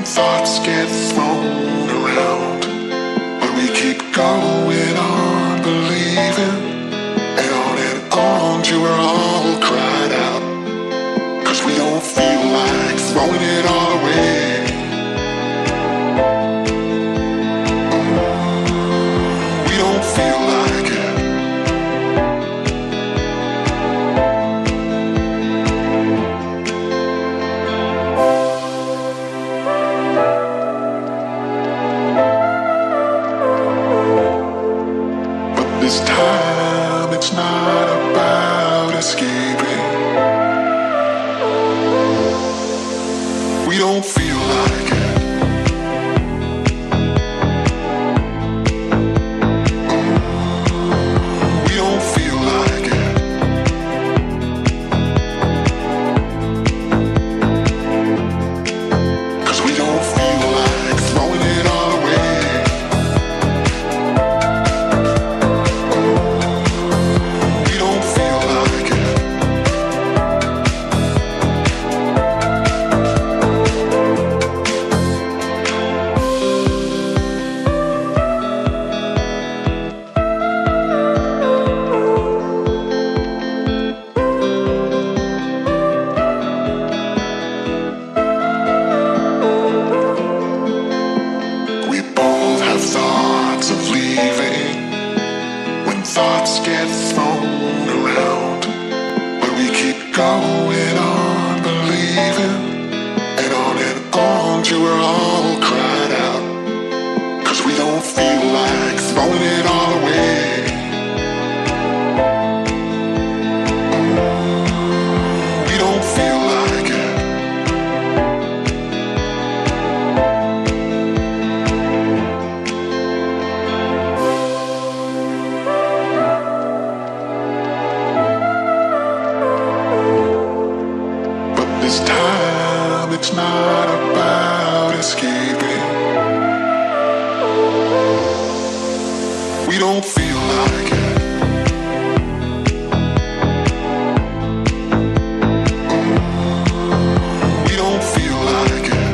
thoughts get thrown around, but we keep going on believing, and on till we're all cried out, 'cause we don't feel like throwing it all away. We don't feel like it. This time it's not about escaping. We don't feel like it. We don't feel like it. 'Cause we don't feel like throwing it all away. Thoughts get thrown around, but we keep going on believing, and on till we're all cried out, 'cause we don't feel like throwing it all away. We don't feel like it. This time it's not about escaping. We don't feel like it. We don't feel like it.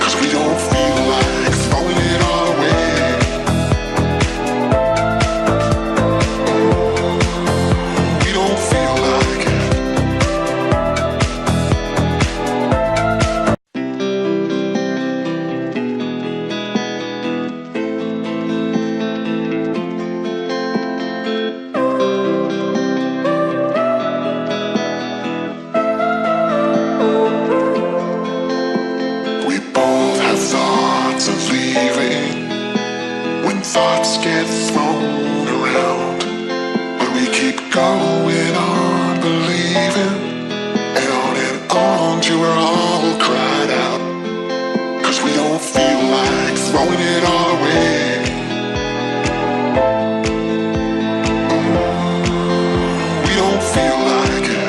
'Cause we don't feel like throwing it all away. Thoughts get thrown around, but we keep going on believing, and on till we're all cried out, 'cause we don't feel like throwing it all away. We don't feel like it.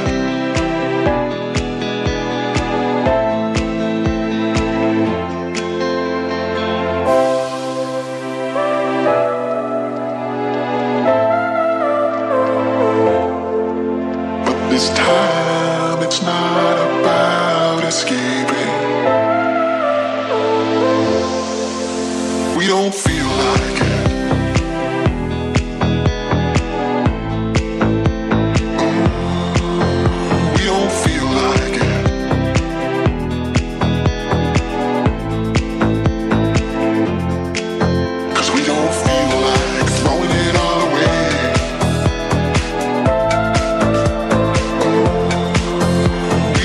This time it's not about escaping. We don't feel like it. We don't feel like it. 'Cause we don't feel like throwing it all away. We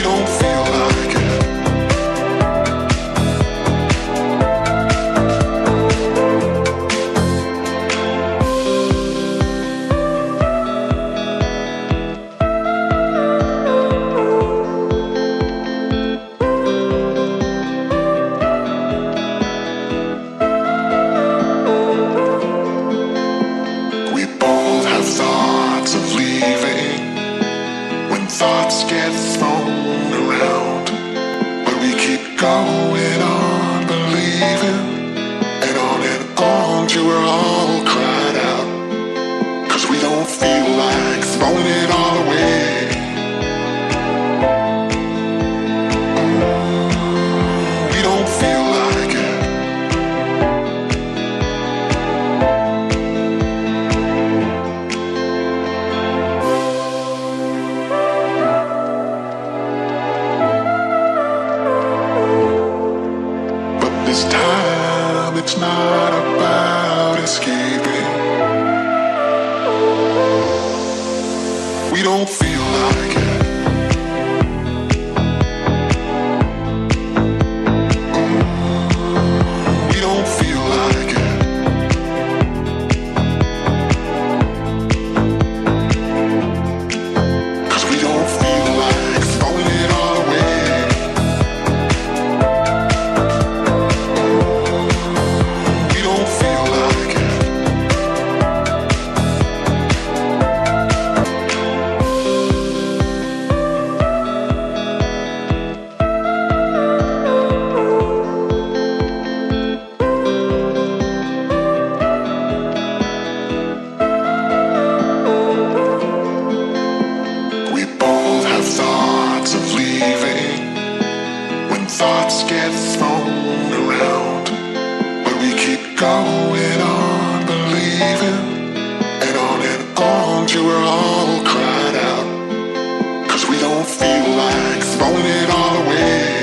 feel like throwing it all away.